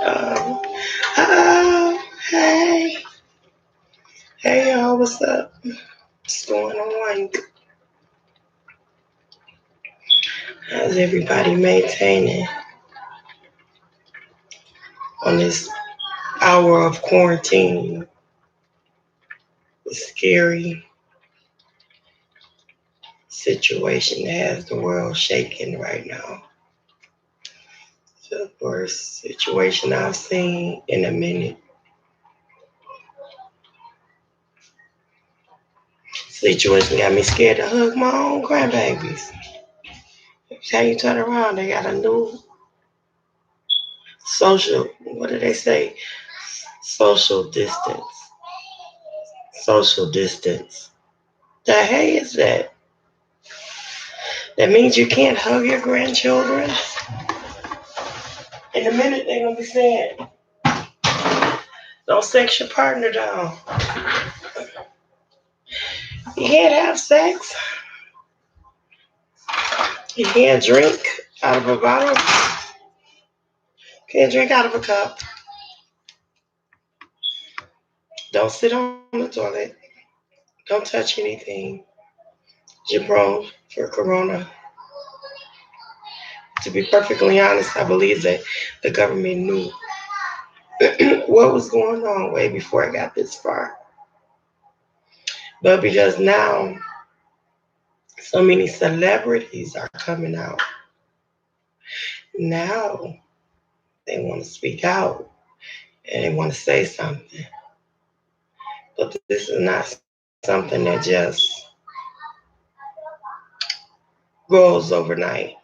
Oh, oh, hey, hey, y'all, what's up? What's going on? How's everybody maintaining on this hour of quarantine? This scary situation that has the world shaking right now. It's the worst situation I've seen in a minute. Situation got me scared to hug my own grandbabies. Every time you turn around, they got a new social, what do they say? Social distance. Social distance. The heck is that? That means you can't hug your grandchildren. In a minute, they're going to be saying, don't sex your partner down. You can't have sex. You can't drink out of a bottle. Can't drink out of a cup. Don't sit on the toilet. Don't touch anything. You're prone for corona. To be perfectly honest, I believe that the government knew what was going on way before it got this far. But because now so many celebrities are coming out, now they want to speak out and they want to say something. But this is not something that just goes overnight.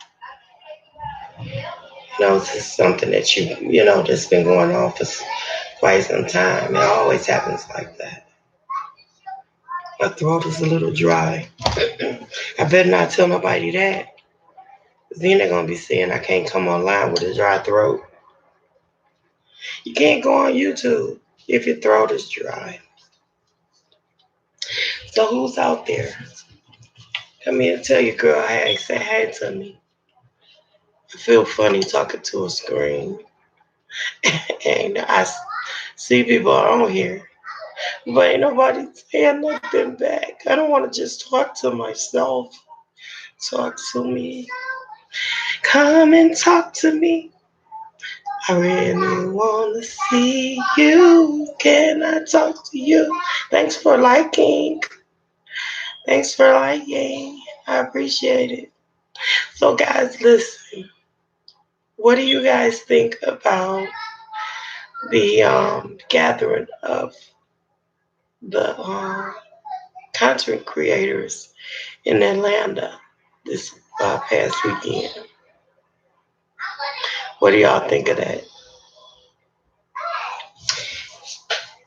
This is something that that's been going on for quite some time. It always happens like that. My throat is a little dry. I better not tell nobody that. Then they're going to be saying I can't come online with a dry throat. You can't go on YouTube if your throat is dry. So who's out there? Come here and tell your girl, hey, say hey to me. I feel funny talking to a screen. And I see people on here, but ain't nobody saying nothing back. I don't want to just talk to myself. Talk to me. Come and talk to me. I really want to see you. Can I talk to you? Thanks for liking. Thanks for liking. I appreciate it. So, guys, listen. What do you guys think about the gathering of the content creators in Atlanta this past weekend? What do y'all think of that?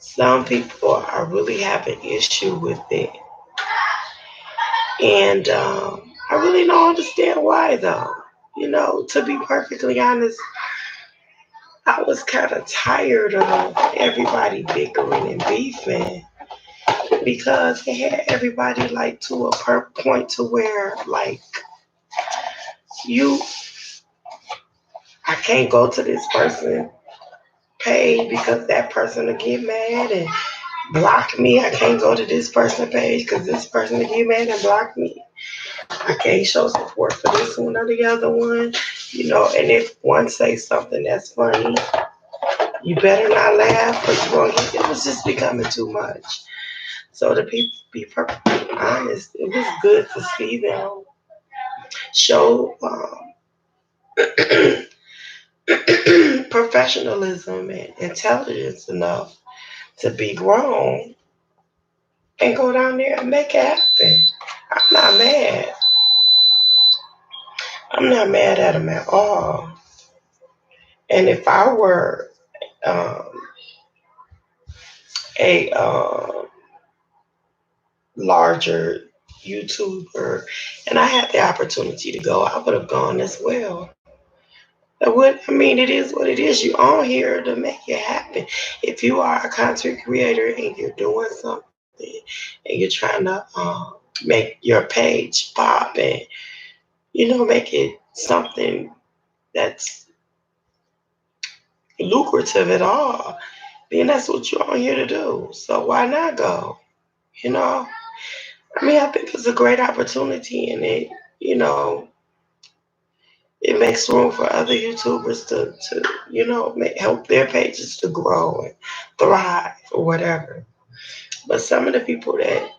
Some people are really having issue with it. And I really don't understand why, though. To be perfectly honest, I was kind of tired of everybody bickering and beefing because it had everybody like to a point to where like you, I can't go to this person page because that person will get mad and block me. I can't go to this person page because this person will get mad and block me. I can't show support for this one or the other one. And if one says something that's funny, you better not laugh or you're going to get it. Was just becoming too much. So to be perfectly honest, it was good to see them show professionalism and intelligence enough to be grown and go down there and make it happen. I'm not mad. I'm not mad at them at all. And if I were um, a larger YouTuber and I had the opportunity to go, I would have gone as well. I mean, it is what it is. You on here to make it happen. If you are a content creator and you're doing something and you're trying to make your page pop and make it something that's lucrative at all, then that's what you're on here to do. So why not go? You know, I mean, I think it's a great opportunity, and you know, it makes room for other YouTubers to help their pages to grow and thrive or whatever. But some of the people that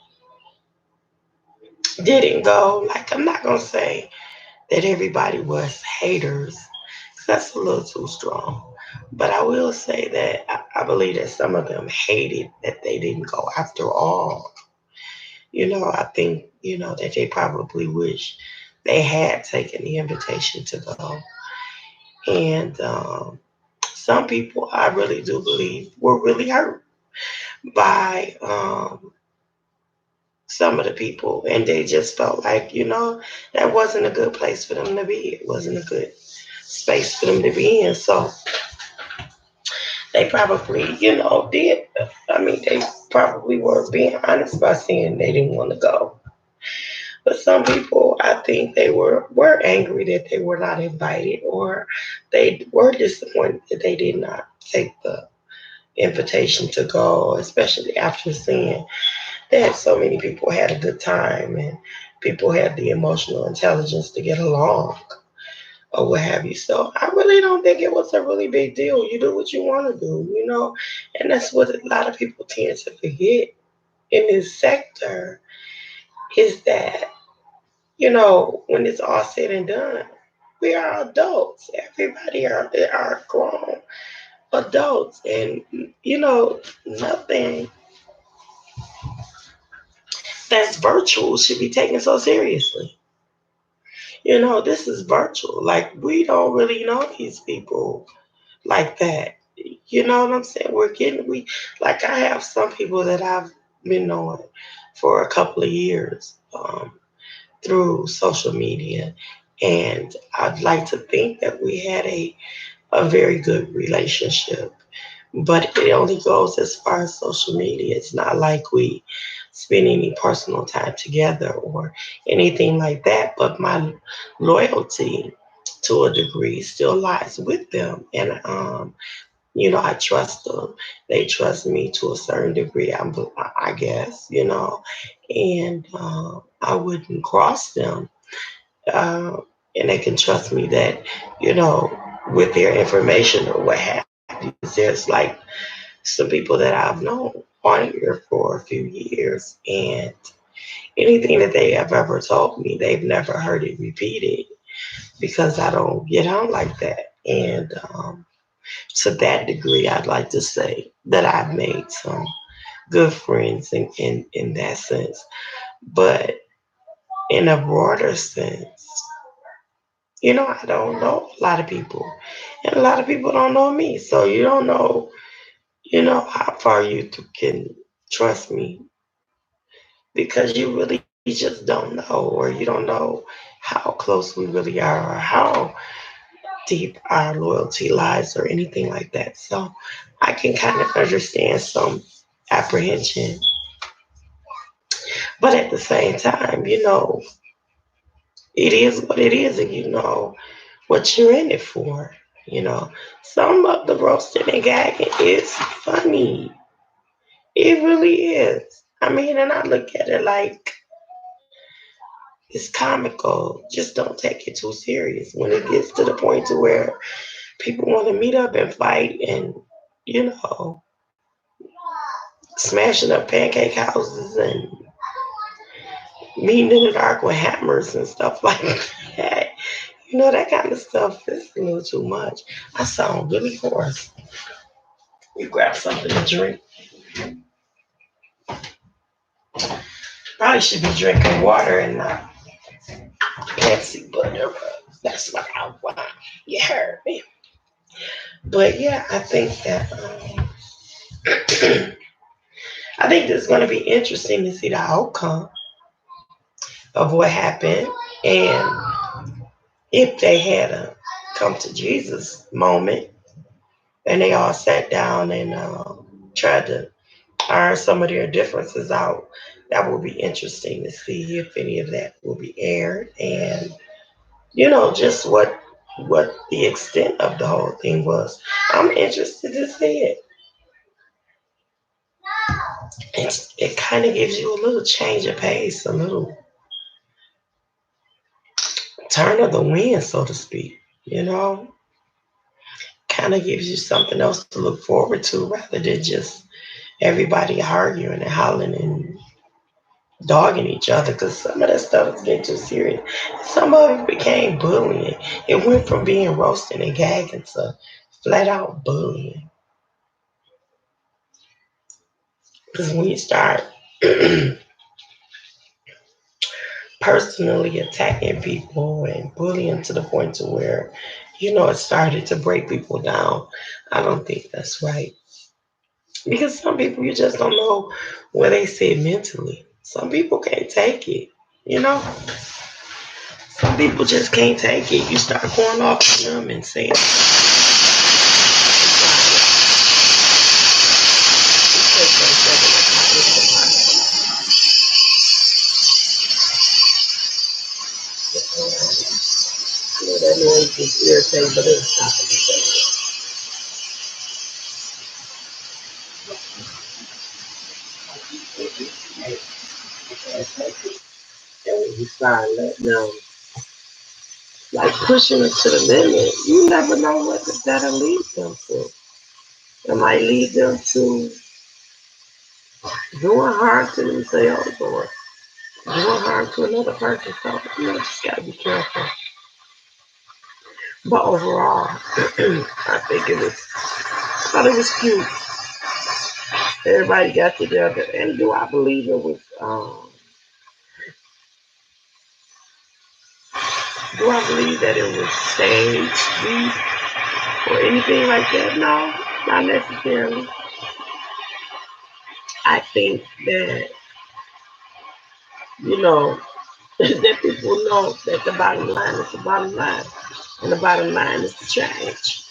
didn't go, like I'm not gonna say that everybody was haters. 'Cause that's a little too strong. But I will say that I believe that some of them hated that they didn't go after all. I think, that they probably wish they had taken the invitation to go. And some people, I really do believe, were really hurt by some of the people. And they just felt like, that wasn't a good place for them to be. It wasn't a good space for them to be in. So they probably, did. I mean, they probably were being honest by saying they didn't want to go. But some people, I think they were angry that they were not invited, or they were disappointed that they did not take the invitation to go, especially after seeing that so many people had a good time and people had the emotional intelligence to get along or what have you. So I really don't think it was a really big deal. You do what you want to do, and that's what a lot of people tend to forget in this sector is that, when it's all said and done, we are adults. Everybody are grown adults, and nothing that's virtual should be taken so seriously. This is virtual. Like we don't really know these people like that. You know what I'm saying? We like I have some people that I've been knowing for a couple of years through social media, and I'd like to think that we had a very good relationship. But it only goes as far as social media. It's not like we spend any personal time together or anything like that. But my loyalty to a degree still lies with them. And, I trust them. They trust me to a certain degree, I guess, and I wouldn't cross them. Uh, and they can trust me that, with their information or what have you. There's like some people that I've known on here for a few years, and anything that they have ever told me, they've never heard it repeated because I don't get on like that. And to that degree, I'd like to say that I've made some good friends in that sense. But in a broader sense, I don't know a lot of people, and a lot of people don't know me. So you don't know, how far you can trust me because you really just don't know, or you don't know how close we really are, or how deep our loyalty lies, or anything like that. So I can kind of understand some apprehension, but at the same time, it is what it is, and you know what you're in it for. You know, some of the roasting and gagging is funny. It really is. I mean, and I look at it like it's comical. Just don't take it too serious. When it gets to the point to where people want to meet up and fight and, you know, smashing up pancake houses and meeting in the dark with hammers and stuff like that. That kind of stuff is a little too much. I sound really hoarse. You grab something to drink. Probably should be drinking water and not Pepsi, but that's what I want. You heard me. But yeah, I think that I think it's going to be interesting to see the outcome of what happened, and if they had a come to Jesus moment and they all sat down and tried to iron some of their differences out, that will be interesting to see if any of that will be aired, and just what the extent of the whole thing was. I'm interested to see it. It kind of gives you a little change of pace, a little turn of the wind, so to speak. Kind of gives you something else to look forward to rather than just everybody arguing and hollering and dogging each other, because some of that stuff is getting too serious. Some of it became bullying. It went from being roasting and gagging to flat out bullying. Because when you start personally attacking people and bullying to the point to where, it started to break people down, I don't think that's right. Because some people, you just don't know where they sit mentally. Some people can't take it. You know, some people just can't take it. You start going off on them and saying, that noise is irritating, but it'll stop and when you start letting them, like pushing it to the limit, you never know what that'll lead them to. It might lead them to doing harm to themselves or doing harm to another person. So just gotta be careful. But overall, I think I thought it was cute. Everybody got together, and do I believe it was? Do I believe that it was staged beef or anything like that? No, not necessarily. I think that you know that people know that the bottom line is the bottom line, and the bottom line is the change.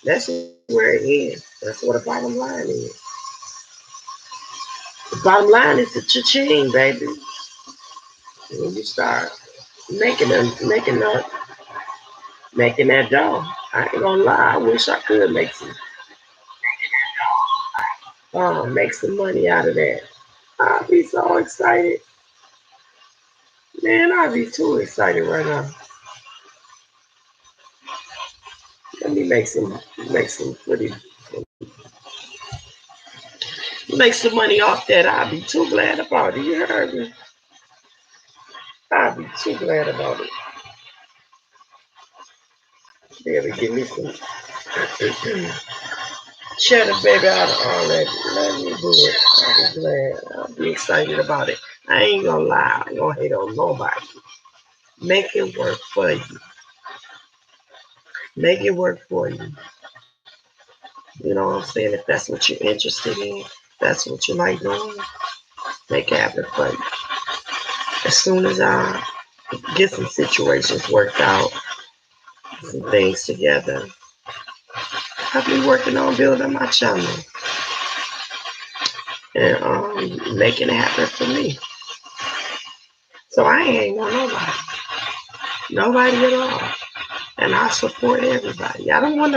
That's where it is. That's what the bottom line is. The bottom line is the cha-ching, baby. When you start making that dough, I ain't gonna lie. I wish I could make some money out of that. I'd be so excited, man. I'd be too excited right now. Let me make some pretty, make some money off that. I'd be too glad about it. You heard me? I'd be too glad about it. Be able to give me some cheddar, baby, out of all that. Let me do it. I'll be glad. I'll be excited about it. I ain't gonna lie. I ain't gonna hate on nobody. Make it work for you. Make it work for you. You know what I'm saying? If that's what you're interested in, that's what you like doing, make it happen for you. As soon as I get some situations worked out, some things together, I'll be working on building my channel and making it happen for me. So I ain't want nobody at all, and I support everybody. I don't want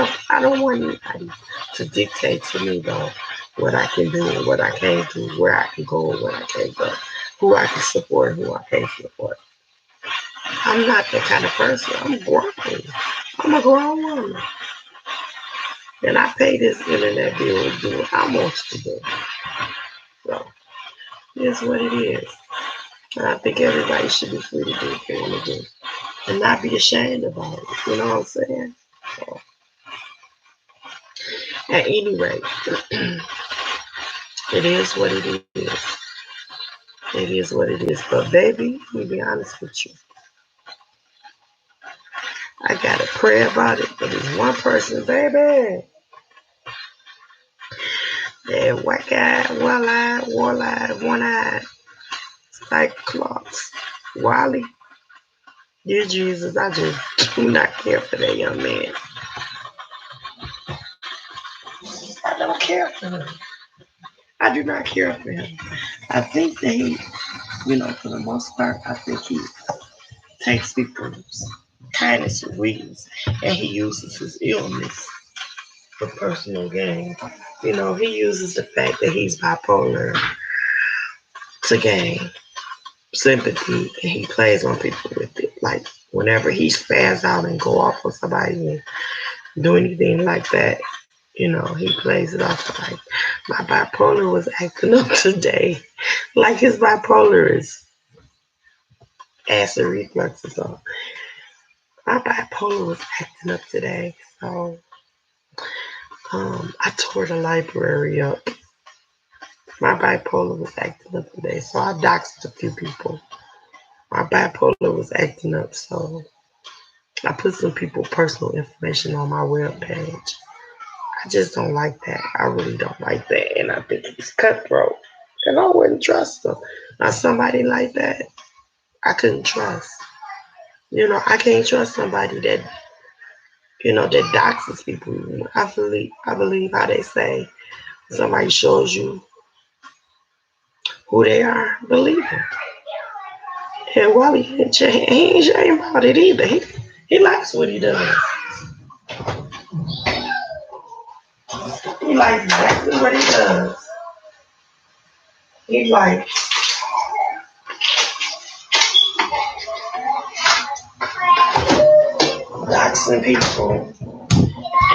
anybody to dictate to me though what I can do and what I can't do, where I can go and where I can't go, who I can support, who I can't support. I'm not that kind of person. I'm grown. I'm a grown woman. And I pay this internet bill to do what I want to do. So, it's what it is. And I think everybody should be free to do what they want to do. And not be ashamed about it. You know what I'm saying? So, at any rate, it is what it is. It is what it is. But baby, let me be honest with you. I gotta pray about it, but there's one person, baby, that white guy, one-eyed, one-eyed, one-eyed, Cyclops, Wally. Dear Jesus, I just do not care for that young man. I don't care for him. I do not care for him. I think that he, for the most part, I think he takes people's kindness and weakness, and he uses his illness for personal gain. He uses the fact that he's bipolar to gain sympathy, and he plays on people with it. Like whenever he spaz out and go off on somebody and do anything like that, he plays it off like my bipolar was acting up today. Like his bipolar is acid reflux or something. My bipolar was acting up today. So I tore the library up. My bipolar was acting up today. So I doxed a few people. My bipolar was acting up, so I put some people's personal information on my web page. I just don't like that. I really don't like that. And I think it's cutthroat. And I wouldn't trust them. Now somebody like that, I couldn't trust. I can't trust somebody that doxes people. I believe how they say somebody shows you who they are, believe them. And while he ain't ashamed about it either. He likes what he does. He likes exactly what he does. He likes doxing people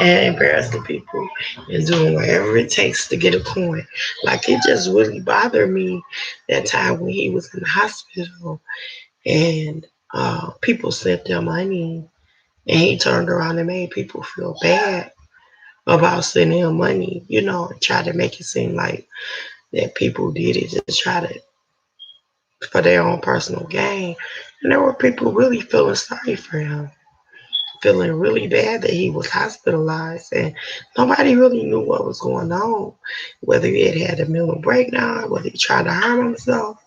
and embarrassing people and doing whatever it takes to get a coin. Like it just really bothered me that time when he was in the hospital and people sent their money and he turned around and made people feel bad about sending him money, and try to make it seem like that people did it just try to for their own personal gain. And there were people really feeling sorry for him, feeling really bad that he was hospitalized, and nobody really knew what was going on, whether he had a mental breakdown, whether he tried to harm himself.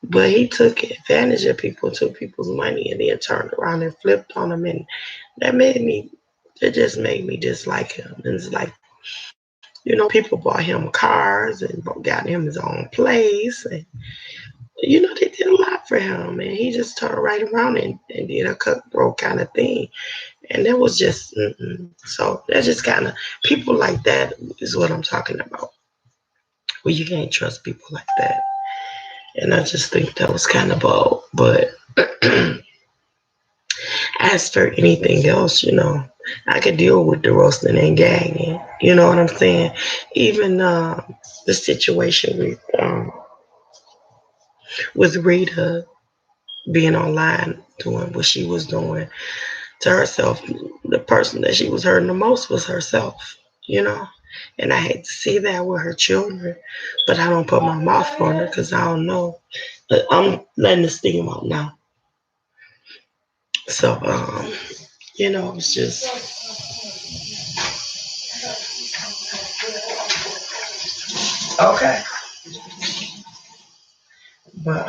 But he took advantage of people, took people's money, and then turned around and flipped on them, and that made me. It just made me dislike him. And it's like, people bought him cars and got him his own place, and they did a lot for him, and he just turned right around and did a cutthroat kind of thing. And that was just, so that's just kind of, people like that is what I'm talking about. Well, you can't trust people like that. And I just think that was kind of bold. But as for anything else, I could deal with the roasting and gagging. You know what I'm saying? Even the situation with Rita being online doing what she was doing to herself, the person that she was hurting the most was herself, you know. And I hate to see that with her children, but I don't put my mouth on her because I don't know. But I'm letting the steam out now. So, it's just okay. But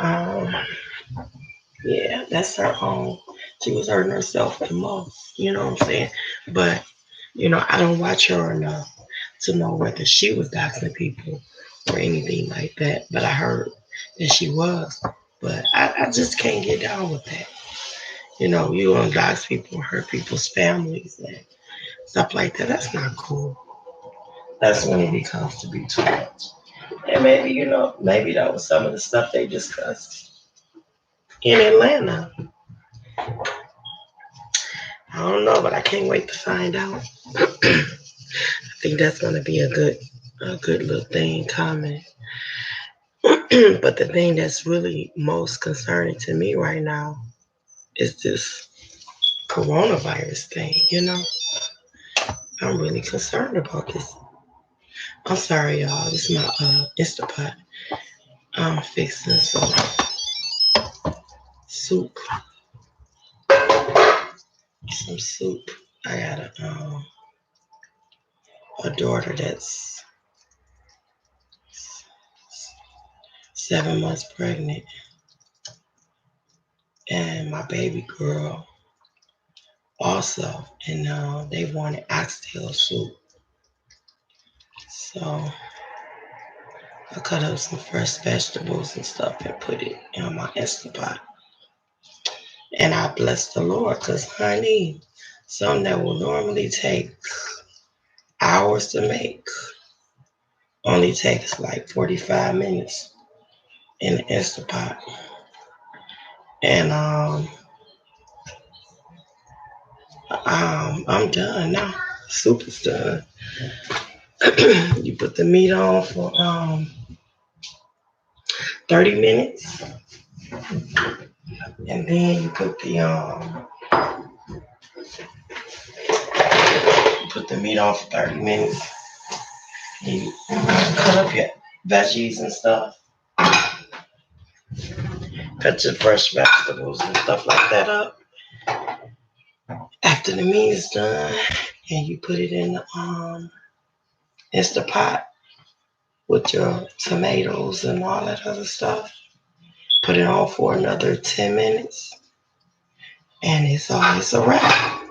yeah, that's her own. She was hurting herself the most. You know what I'm saying? But I don't watch her enough to know whether she was doxing people or anything like that. But I heard that she was. But I just can't get down with that. You gonna dox people, hurt people's families and stuff like that. That's not cool. That's when it becomes to be too much. And maybe, maybe that was some of the stuff they discussed in Atlanta. I don't know, but I can't wait to find out. I think that's gonna be a good little thing coming. But the thing that's really most concerning to me right now is this coronavirus thing. I'm really concerned about this. I'm sorry, y'all. This is my Instapot. I'm fixing some soup. Some soup. I got a daughter that's 7 months pregnant, and my baby girl also, and they wanted oxtail soup. So I cut up some fresh vegetables and stuff and put it in my Instant Pot. And I bless the Lord, because honey, something that will normally take hours to make only takes like 45 minutes in the Instant Pot. And I'm done now. Soup is done. You put the meat on for 30 minutes, and then you put the meat on for 30 minutes. You cut up your veggies and stuff. Cut your fresh vegetables and stuff like that up. After the meat is done, and you put it in the Instant Pot with your tomatoes and all that other stuff. Put it on for another 10 minutes, and it's a wrap.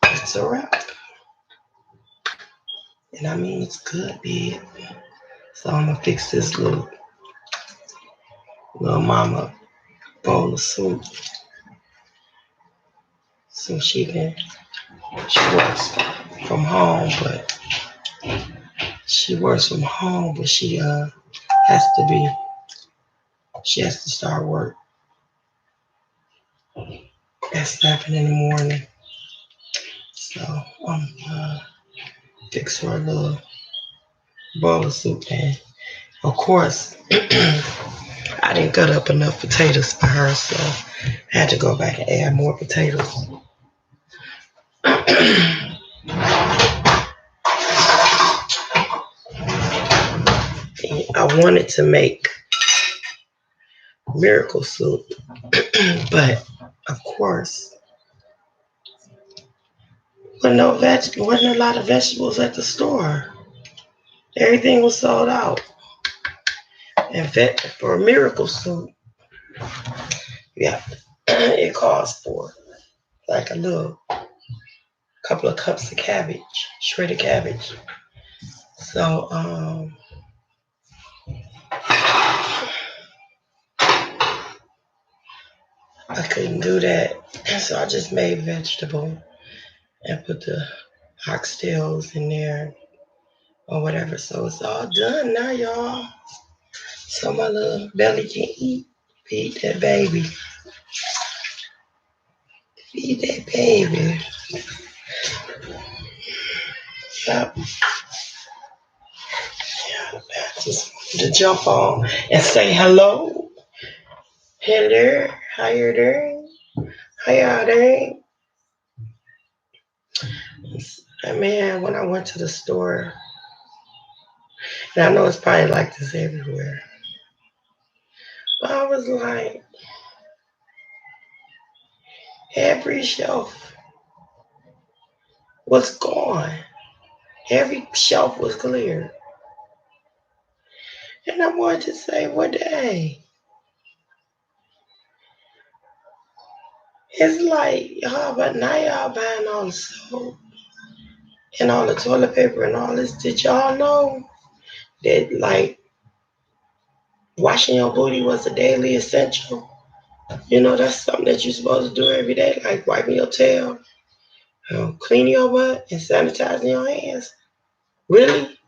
It's a wrap. And I mean, it's good, big. So I'm gonna fix this little mama bowl of soup so she works from home, but has to be she has to start work at 7 in the morning. So I'm fix her a little bowl of soup, and of course I didn't cut up enough potatoes for her, so I had to go back and add more potatoes. I wanted to make miracle soup, but of course, wasn't a lot of vegetables at the store. Everything was sold out. And for miracle soup, yeah, it calls for like a little couple of cups of cabbage, shredded cabbage. So I couldn't do that, so I just made vegetable and put the oxtails in there or whatever. So it's all done now, y'all. So my little belly can eat. Feed that baby. Feed that baby. Yep. Yeah, I just wanted to jump on and say hello. Hello. How you doing? How y'all doing? And man, when I went to the store, and I know it's probably like this everywhere, but I was like, every shelf was gone. Every shelf was cleared. And I wanted to say, what day? It's like, y'all, but now y'all buying all the soap and all the toilet paper and all this. Did y'all know that, like, washing your booty was a daily essential? You know, that's something that you're supposed to do every day, like wiping your tail, cleaning your butt, and sanitizing your hands. Really?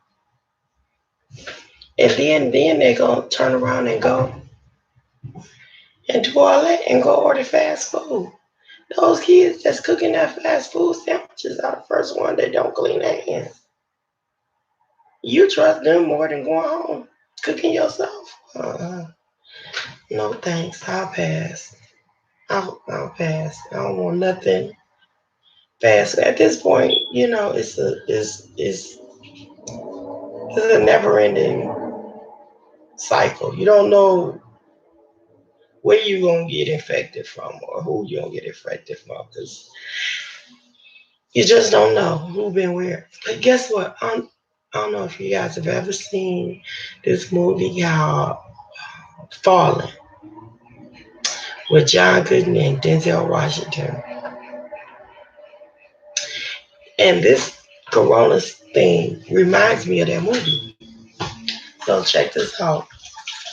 And then they gonna turn around and go and do all that and go order fast food. Those kids that's cooking that fast food sandwiches are the first one that don't clean their hands. You trust them more than going home cooking yourself? No thanks. I'll pass. I'll pass. I don't want nothing fast. At this point, you know, it's a never ending cycle. You don't know where you gonna get infected from or who you gonna get infected from because you just don't know who been where. But guess what? I don't know if you guys have ever seen this movie called Fallen with John Goodman and Denzel Washington. And this Corona thing reminds me of that movie. So check this out.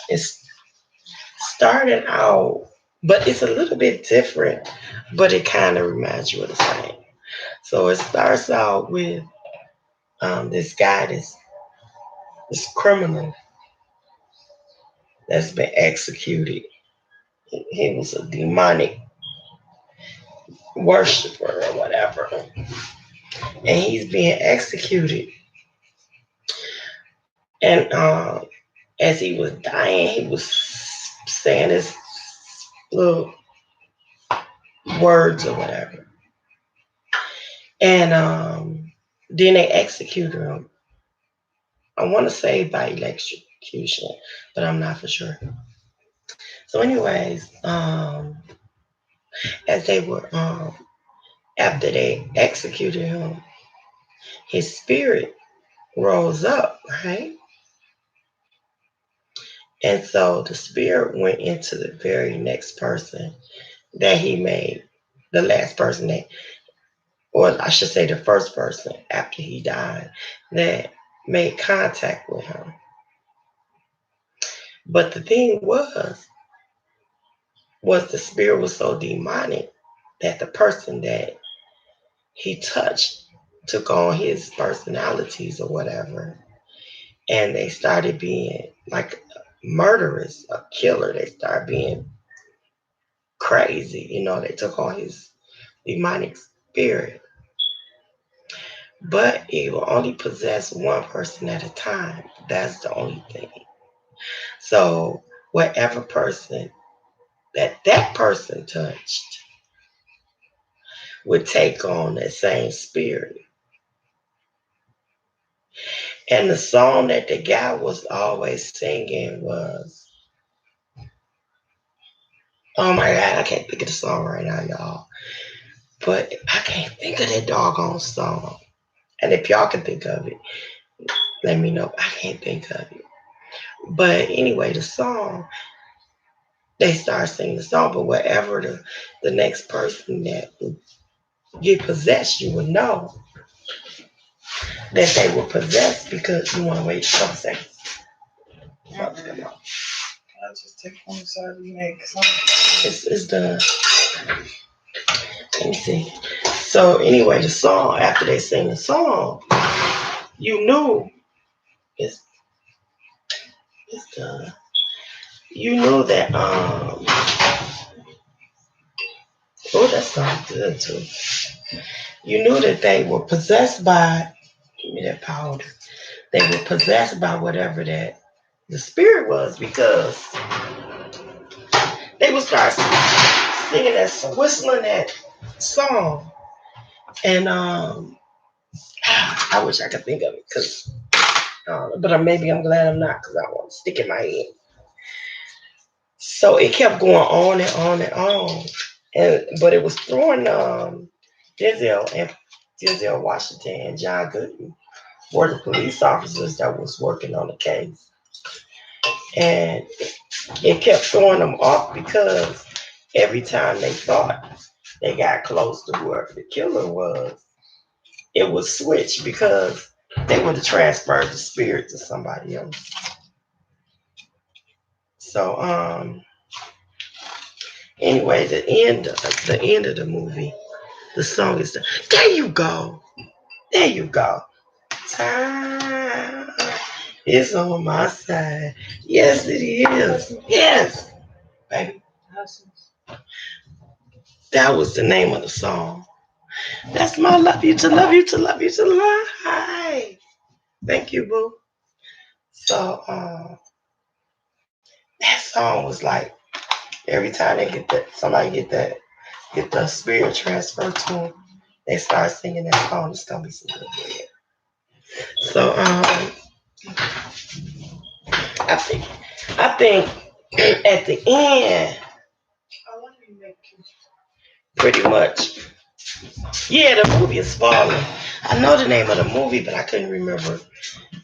It's starting out, but it's a little bit different, but it kind of reminds you of the same. So it starts out with this guy, this criminal that's been executed. He was a demonic worshiper or whatever, and he's being executed. And as he was dying, he was saying his little words or whatever. And then they executed him. I want to say by electrocution, but I'm not for sure. So, anyways, as they were after they executed him, his spirit rose up, right? And so the spirit went into the very next person that he made, the last person that, or I should say, the first person after he died that made contact with him. But the thing was the spirit was so demonic that the person that he touched took on his personalities or whatever, and they started being like murderous, a killer. They started being crazy. They took on his demonic spirit, but it will only possess one person at a time. That's the only thing. So whatever person that person touched would take on that same spirit. And the song that the guy was always singing was, oh my God, I can't think of the song right now, y'all. But I can't think of that doggone song. And if y'all can think of it, let me know. I can't think of it. But anyway, the song, they start singing the song, but whatever the next person that would get possessed, you would know that they were possessed because you want to wait a couple seconds. I just take one side of the neck. It's done. Let me see. So anyway, the song, after they sing the song, you knew it's done. You knew that oh, that sounds good too. You knew that they were possessed by, give me that powder. They were possessed by whatever that the spirit was because they would start singing that, whistling that song. And I wish I could think of it, but maybe I'm glad I'm not because I want to stick in my head. So it kept going on and on and on, but it was throwing Denzel Washington and John Goodman were the police officers that was working on the case, and it kept throwing them off because every time they thought they got close to whoever the killer was, it would switch because they would have transferred the spirit to somebody else. So anyway, the end of the movie, the song is there you go. There you go. Time is on my side. Yes, it is. Yes, baby. That was the name of the song. That's my love you to love you to love you to life. Thank you, boo. So that song was like every time they get that, somebody get the spirit transferred to them, they start singing that song. It's gonna be some good bread. So I think I think at the end, pretty much. Yeah, the movie is falling. I know the name of the movie, but I couldn't remember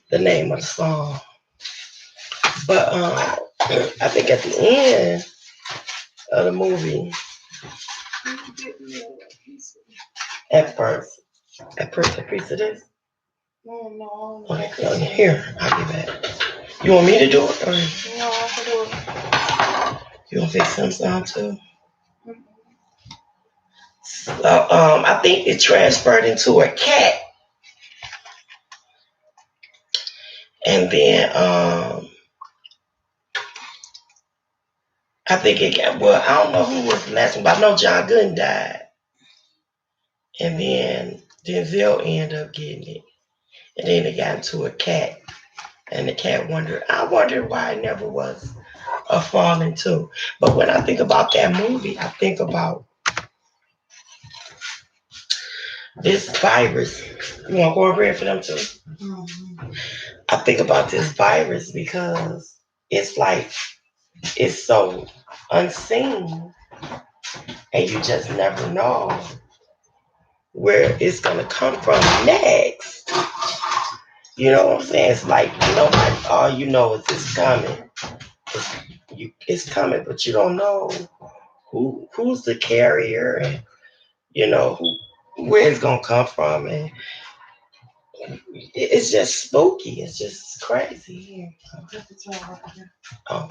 the name of the song. But I think at the end of the movie, at first, a piece of this. Okay, here, I'll give that. You want me to do it, or you want to fix some sound too? So, I think it transferred into a cat, and then I think it got. Well, I don't know who was the last one, but I know John Gooden died, and then Denzel ended up getting it, and then it got into a cat, and the cat wondered. I wondered why it never was a falling too. But when I think about that movie, I think about this virus. You want cornbread for them too? Mm-hmm. I think about this virus because it's like it's so unseen, and you just never know where it's gonna come from next. You know what I'm saying? It's like nobody. All you know is it's coming. It's coming, but you don't know who's the carrier, and where it's gonna come from, and it's just spooky. It's just crazy. Oh,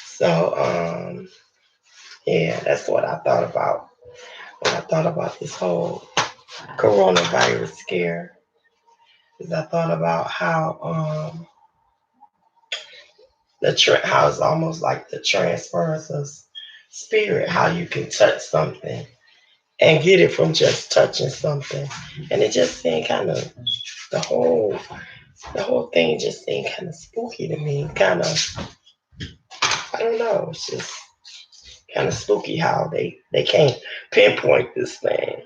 so yeah, that's what I thought about when I thought about this whole coronavirus scare. Is I thought about how how it's almost like the transference of spirit, how you can touch something and get it from just touching something, and it just seemed kind of the whole the whole thing just seemed kind of spooky to me. Kind of, I don't know. It's just kind of spooky how they can't pinpoint this thing.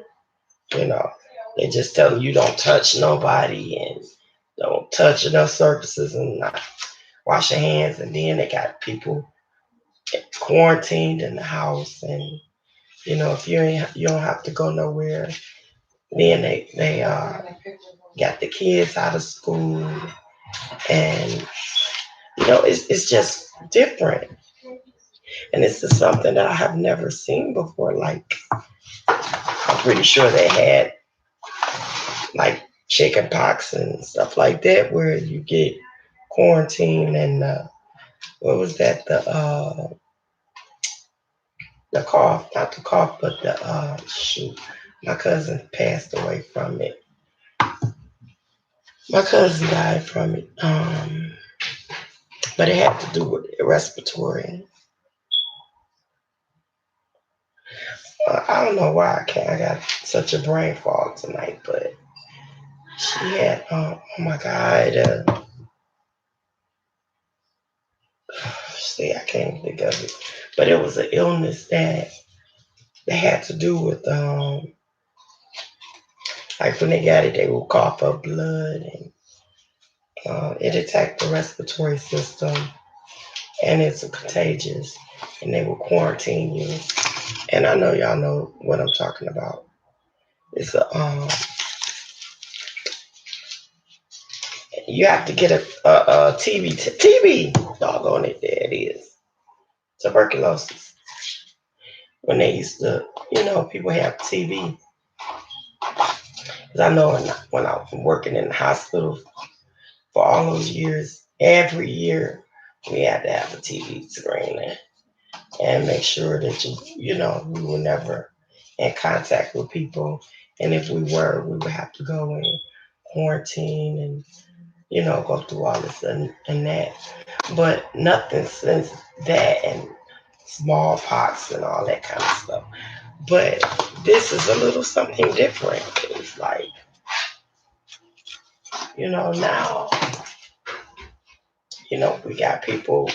You know, they just tell you don't touch nobody and don't touch enough surfaces and not wash your hands, and then they got people quarantined in the house, and if you don't have to go nowhere, then they got the kids out of school, and it's just different, and it's just something that I have never seen before. Like I'm pretty sure they had like chicken pox and stuff like that, where you get quarantined and what was that? The cough, not the cough, but the shoot. My cousin passed away from it. My cousin died from it. But it had to do with respiratory. I don't know why I got such a brain fog tonight, but she had, oh my God, see, I can't think of it, but it was an illness that had to do with, like when they got it, they would cough up blood, and it attacked the respiratory system, and it's contagious, and they will quarantine you. And I know y'all know what I'm talking about. It's you have to get a TB. Doggone it, there it is. Tuberculosis. When they used to, people have TB. Because I know when I was working in the hospital for all those years, every year we had to have a TB screening and make sure that we were never in contact with people. And if we were, we would have to go in quarantine and go through all this and that. But nothing since that, and smallpox and all that kind of stuff. But this is a little something different. It's like, now, we got people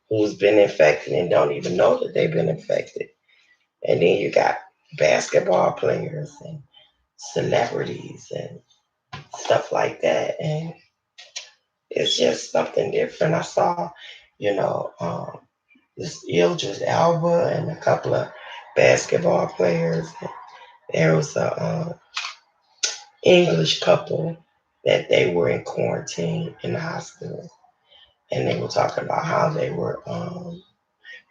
who's been infected and don't even know that they've been infected. And then you got basketball players and celebrities and stuff like that. And it's just something different. I saw, you know, this Idris Elba and a couple of basketball players. There was a English couple that they were in quarantine in the hospital, and they were talking about how they were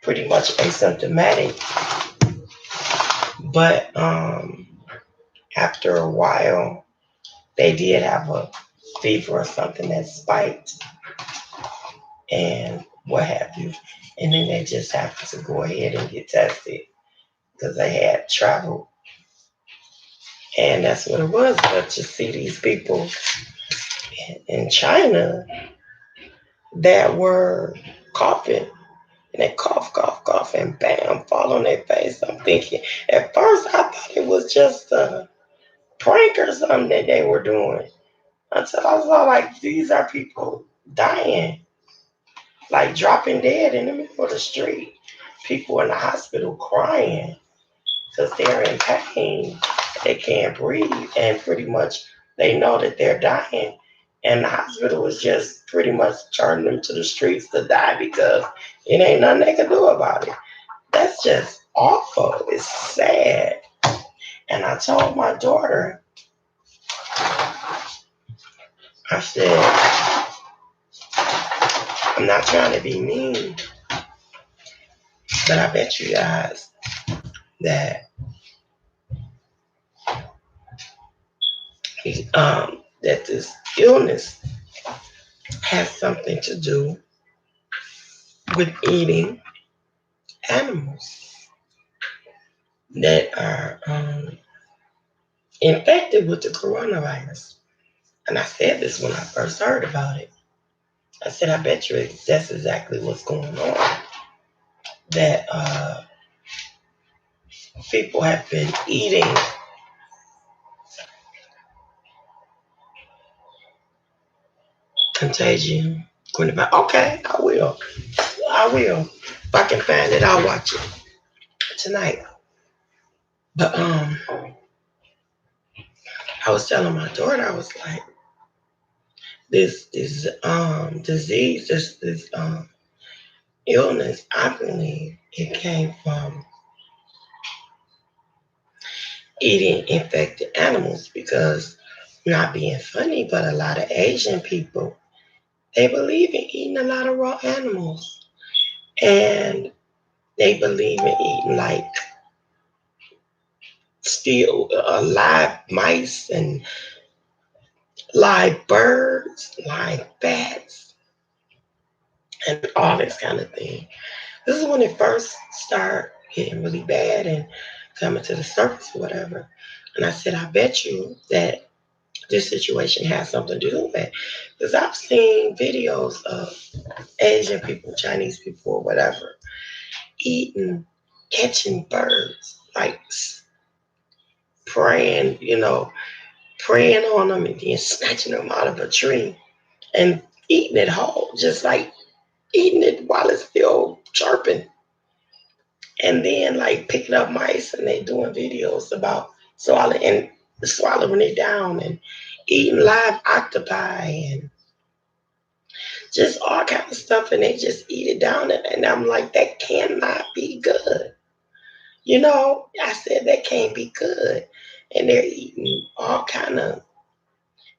pretty much asymptomatic, but after a while, they did have a fever or something that spiked and what have you, and then they just happened to go ahead and get tested because they had traveled, and that's what it was. But you see these people in China that were coughing, and they cough, and bam, fall on their face. I'm thinking, at first, I thought it was just a prank or something that they were doing. Until I saw, like, these are people dying, like dropping dead in the middle of the street. People in the hospital crying because they're in pain. They can't breathe, and pretty much they know that they're dying. And the hospital is just pretty much turning them to the streets to die because it ain't nothing they can do about it. That's just awful. It's sad. And I told my daughter, I said, I'm not trying to be mean, but I bet you guys that that this illness has something to do with eating animals that are infected with the coronavirus. And I said this when I first heard about it. I said, I bet you that's exactly what's going on. That people have been eating contagion. Okay, I will. I will. If I can find it, I'll watch it tonight. But I was telling my daughter, I was like, this disease, this illness, I believe it came from eating infected animals because, not being funny, but a lot of Asian people, they believe in eating a lot of raw animals. And they believe in eating like still live mice and live birds, live bats, and all this kind of thing. This is when it first started getting really bad and coming to the surface or whatever. And I said, I bet you that this situation has something to do with it. Because I've seen videos of Asian people, Chinese people, or whatever, eating, catching birds, like praying, praying on them and then snatching them out of a tree and eating it whole, just like eating it while it's still chirping. And then like picking up mice and they doing videos about swallowing it down and eating live octopi and just all kind of stuff, and they just eat it down, and I'm like, that cannot be good. I said that can't be good. And they're eating all kind of,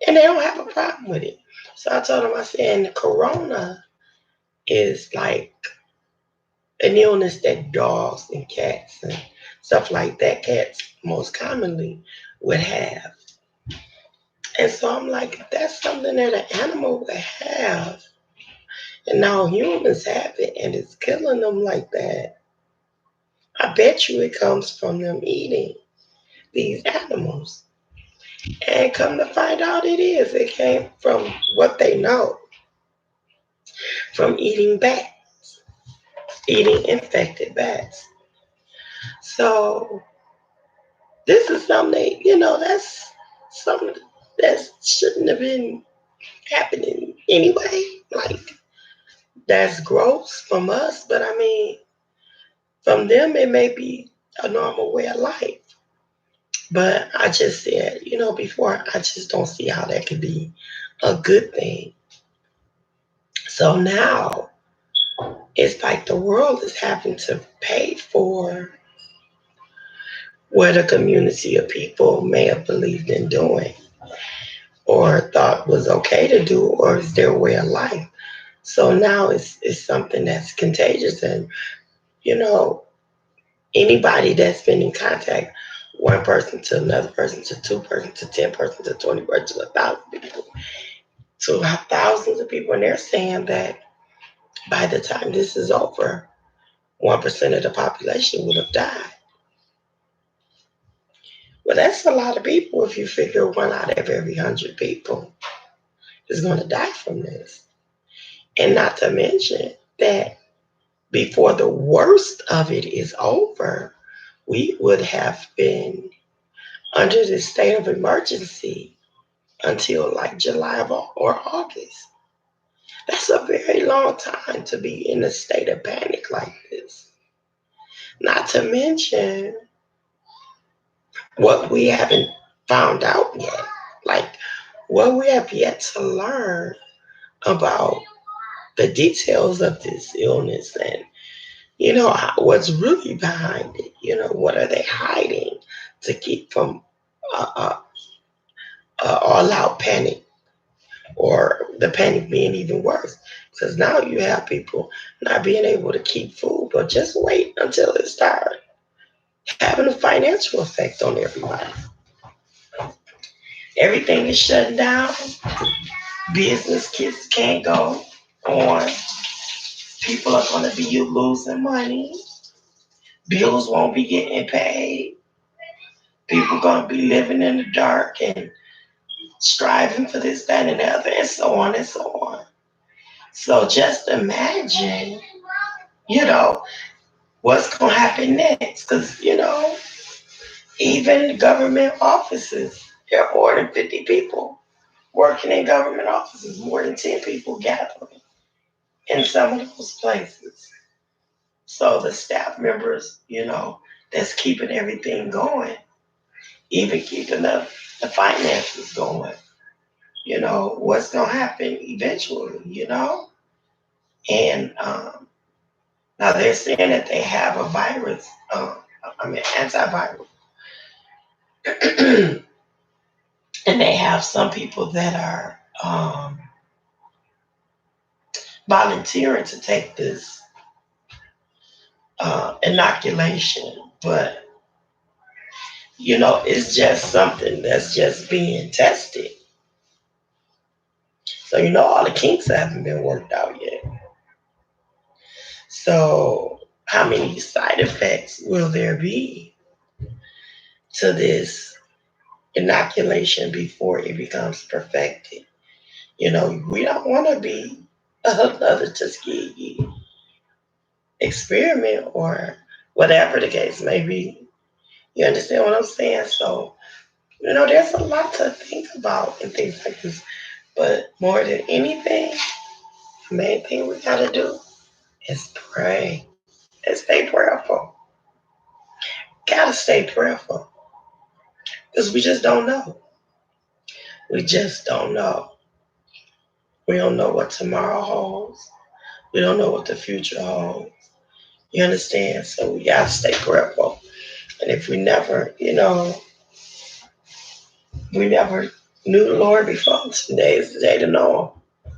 and they don't have a problem with it. So I told them, I said, and the corona is like an illness that dogs and cats and stuff like that, cats most commonly would have. And so I'm like, if that's something that an animal would have, and now humans have it and it's killing them like that, I bet you it comes from them eating these animals. And come to find out it is. It came from what they know, from eating bats, eating infected bats. So this is something, that's something that shouldn't have been happening anyway. Like, that's gross from us, but I mean, from them, it may be a normal way of life. But I just said, before, I just don't see how that could be a good thing. So now it's like the world is having to pay for what a community of people may have believed in doing or thought was okay to do or is their way of life. So now it's something that's contagious and you know, anybody that's been in contact one person to another person to two person to 10 person to 20 person to 1,000 people to thousands of people and they're saying that by the time this is over 1% of the population would have died. Well, that's a lot of people if you figure one out of every 100 people is going to die from this. And not to mention that before the worst of it is over, we would have been under this state of emergency until like July or August. That's a very long time to be in a state of panic like this. Not to mention what we haven't found out yet. Like what we have yet to learn about the details of this illness and what's really behind it. What are they hiding to keep from all out panic or the panic being even worse? Because now you have people not being able to keep food, but just wait until it starts having a financial effect on everybody. Everything is shutting down. Business kids can't go on. People are going to be losing money. Bills won't be getting paid. People going to be living in the dark and striving for this, that, and the other, and so on and so on. So just imagine, you know, what's going to happen next. Because, even government offices, there are more than 50 people working in government offices, more than 10 people gathering in some of those places. So the staff members, that's keeping everything going, even keeping the finances going. What's going to happen eventually. And now they're saying that they have a virus, antiviral. And they have some people that are volunteering to take this inoculation. But, it's just something that's just being tested. So, all the kinks haven't been worked out yet. So, how many side effects will there be to this inoculation before it becomes perfected? We don't want to be another Tuskegee experiment or whatever the case may be. You understand what I'm saying? So, there's a lot to think about and things like this. But more than anything, the main thing we got to do is pray and stay prayerful. Gotta stay prayerful because we just don't know. We just don't know. We don't know what tomorrow holds. We don't know what the future holds. You understand? So we gotta stay prayerful. And if we never knew the Lord before, today is the day to know Him.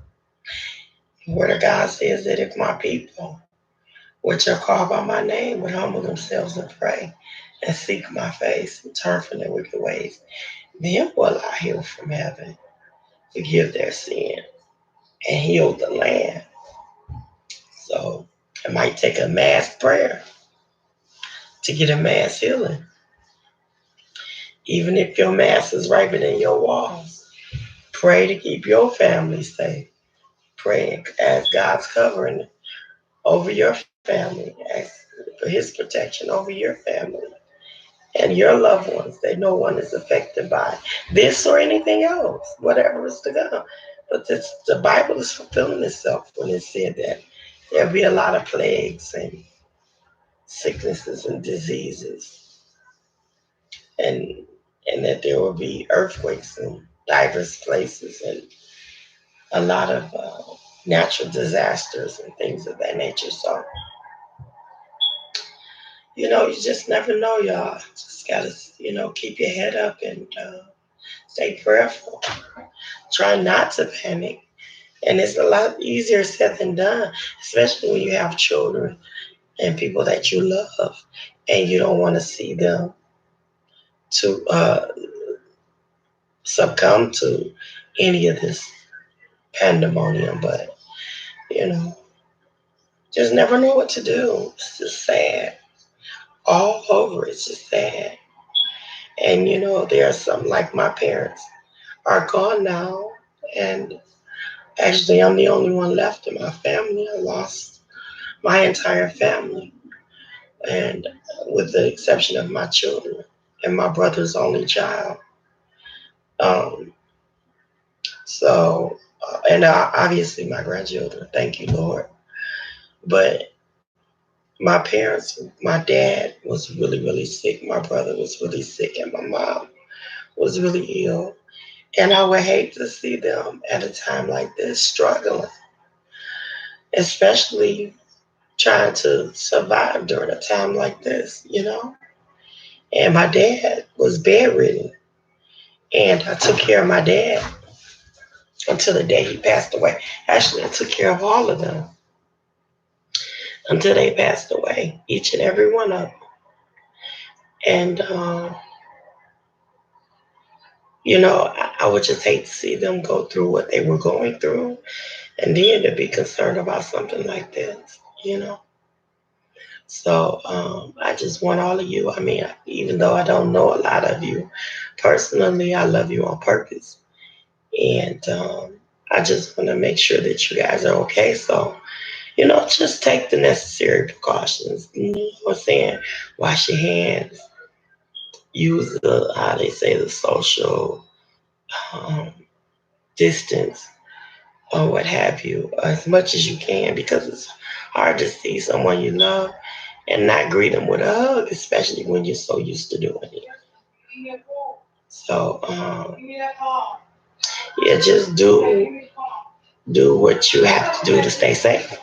The Word of God says that if my people, which are called by my name, would humble themselves and pray and seek my face and turn from their wicked ways, then will I hear from heaven, forgive their sin, and heal the land. So it might take a mass prayer to get a mass healing. Even if your mass is right within your walls, pray to keep your family safe. Pray and ask God's covering over your family. Ask for His protection over your family and your loved ones, that no one is affected by this or anything else, whatever is to come. But the Bible is fulfilling itself when it said that there'll be a lot of plagues and sicknesses and diseases, and that there will be earthquakes in diverse places and a lot of natural disasters and things of that nature. So, you just never know, y'all. Just gotta, keep your head up and stay prayerful. Try not to panic. And it's a lot easier said than done, especially when you have children and people that you love and you don't want to see them to succumb to any of this pandemonium. But, you know, just never know what to do. It's just sad. All over, it's just sad. And, there are some, like my parents are gone now. And actually, I'm the only one left in my family. I lost my entire family, and with the exception of my children and my brother's only child. Um, and obviously my grandchildren. Thank you, Lord. But my parents, my dad was really, really sick. My brother was really sick, and my mom was really ill. And I would hate to see them at a time like this struggling, especially trying to survive during a time like this. And my dad was bedridden, and I took care of my dad until the day he passed away. Actually, I took care of all of them until they passed away, each and every one of them. And, I would just hate to see them go through what they were going through and then to be concerned about something like this. So I just want all of you. I mean, even though I don't know a lot of you personally, I love you on purpose. And I just want to make sure that you guys are okay. So, just take the necessary precautions. You know what I'm saying? Wash your hands. Use how they say, the social um, distance or what have you as much as you can, because it's hard to see someone you love and not greet them with a hug, especially when you're so used to doing it. So, yeah, just do what you have to do to stay safe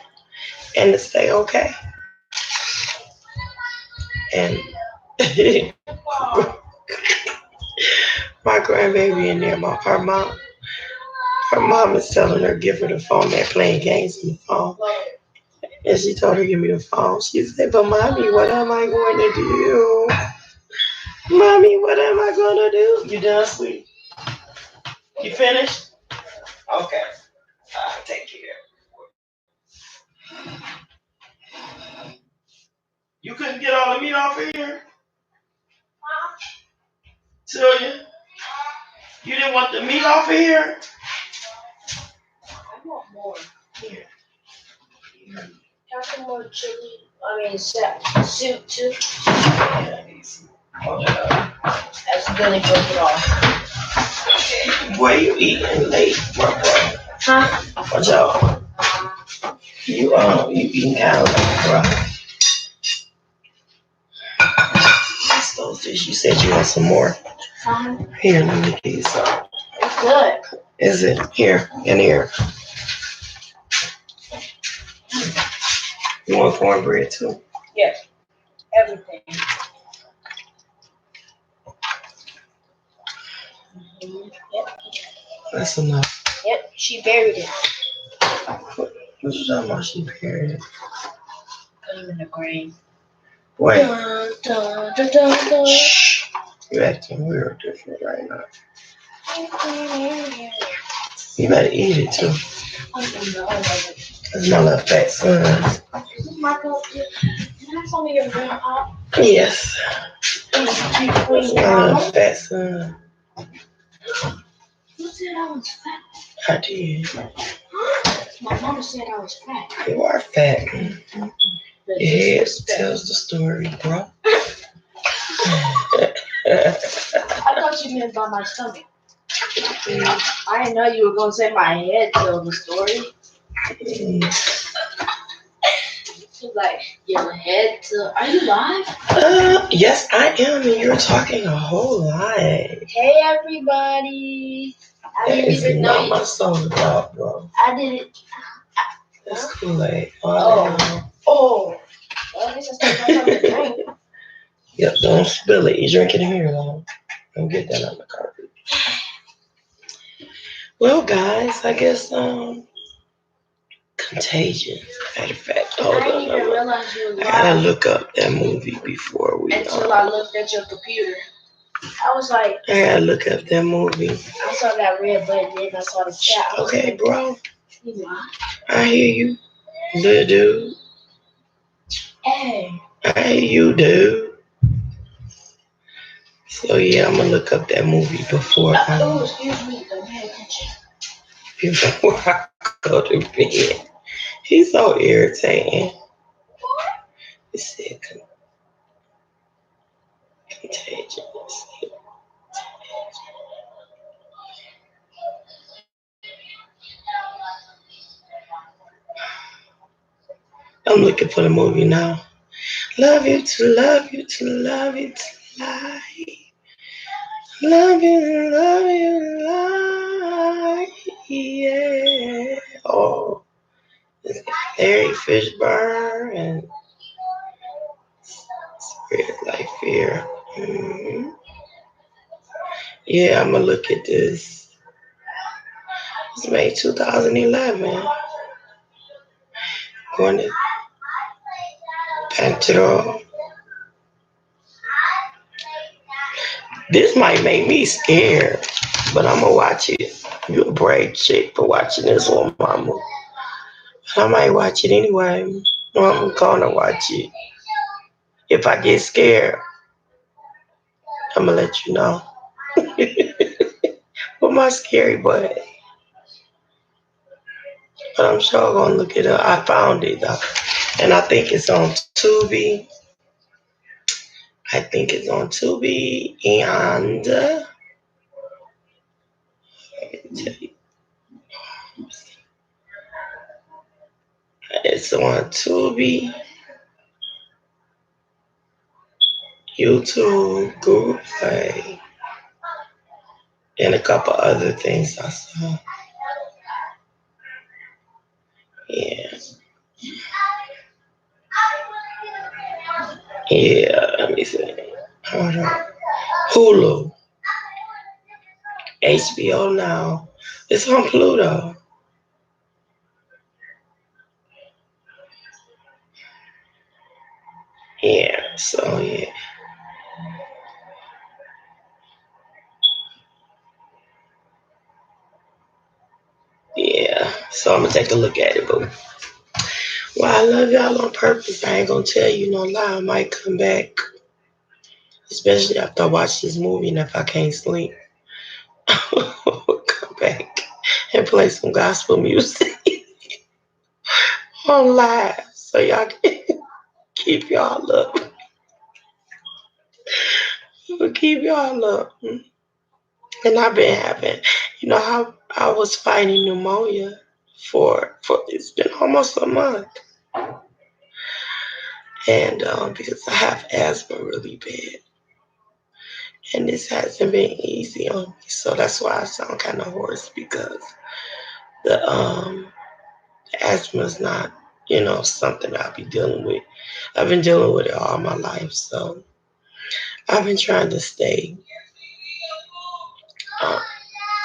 and to stay okay. And my grandbaby in there, her mom is telling her, give her the phone. They're playing games on the phone. And she told her, give me the phone. She said, but mommy, what am I going to do? Mommy, what am I going to do? You done, sweet? You finished? Okay. Take care. You couldn't get all the meat off of here? Celia, you didn't want the meat off of here? I want more. Here. Have some more chili. I mean, soup too. Yeah, easy. Hold it up. That's gonna cook it off. Boy, you eating late, my boy. Huh? Watch out. You eating kind of late, bro. What's those dishes? You said you want some more. Here, let me get you some. It's good. Is it? Here, in here. You want cornbread too? Yes. Everything. Yep. That's enough. Yep, she buried it. What you talking about? She buried it. Put him in the grave. Wait. Dun, dun, dun, dun, dun. Shh. You acting weird different right now. You better eat it too. That's my little fat son. This is my cup. Can I have some of your green pop? Yes. That's my little fat son. Who said I was fat? I did. My mama said I was fat. You are fat. Your head tells the story, bro. I thought you meant by my stomach. I didn't know you were going to say my head tells the story. She's like, your head tells... Are you live? Yes, I am, and you're talking a whole lot. Hey, everybody. I didn't even know my song about, bro. I didn't... That's Kool-Aid. Oh. Well, at least I still got something to drink. Yep, don't spill it. You drinking in here, though. Don't get that on the carpet. Well, guys, I guess Contagion. Matter of fact, hold on. I didn't even realize you was lying. I gotta look up that movie before we. Until I looked at your computer. I was like. I gotta look up that movie. I saw that red button, then I saw the chat. Okay, like, bro. I hear you, little dude. Hey. I hear you, dude. So yeah, I'm gonna look up that movie before. Excuse me. Don't pay attention. Before I go to bed. He's so irritating. It said Contagion. I'm looking for the movie now. Love you to love you to love you to life. Love you, life. Yeah. Oh, it's Larry Fishburne and Spirit Like Fear. Mm-hmm. Yeah, I'm gonna look at this. It's made 2011. Going to Pantero. This might make me scared, but I'm gonna watch it. You a brave chick for watching this one, mama. But I might watch it anyway. I'm gonna watch it. If I get scared, I'm gonna let you know. With my scary butt. But I'm sure gonna look it up. I found it though. And I think it's on Tubi. I think it's on Tubi and it's on Tubi, YouTube, Google Play, and a couple other things I saw. Yeah. Yeah, let me see. Hold on. Hulu. HBO now. It's on Pluto. Yeah, so yeah. Yeah. So I'm gonna take a look at it, but well, I love y'all on purpose. I ain't gonna tell you no lie. I might come back. Especially after I watch this movie and if I can't sleep. Come back and play some gospel music on live so y'all can keep y'all up. Keep y'all up. And I've been having, how I was fighting pneumonia for it's been almost a month. And because I have asthma really bad. And this hasn't been easy on me. So that's why I sound kind of hoarse because the asthma is not, something I'll be dealing with. I've been dealing with it all my life. So I've been trying to stay, uh,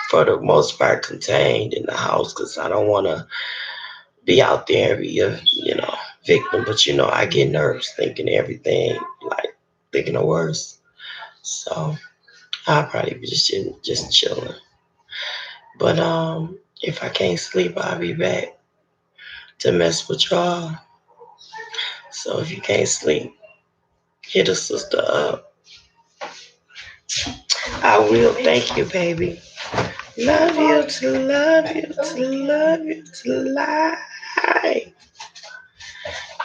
for the most part, contained in the house because I don't want to be out there and be a, victim. But, I get nervous thinking everything, like thinking the worst. So I'll probably be just chilling. But if I can't sleep, I'll be back to mess with y'all. So if you can't sleep, hit a sister up. I will. Thank you, baby. Love you to love you to love you to life.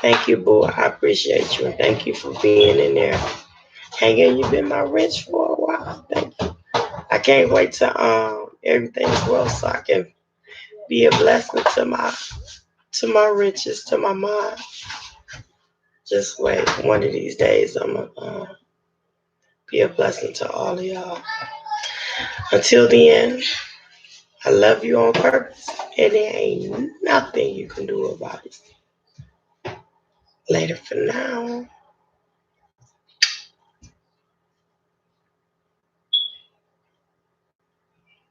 Thank you, boo. I appreciate you and thank you for being in there. Hanging, you've been my wrench for a while. Thank you. I can't wait till everything's well so I can be a blessing to my riches, to my mind. Just wait. One of these days I'm gonna be a blessing to all of y'all. Until the end, I love you on purpose. and there ain't nothing you can do about it. Later for now.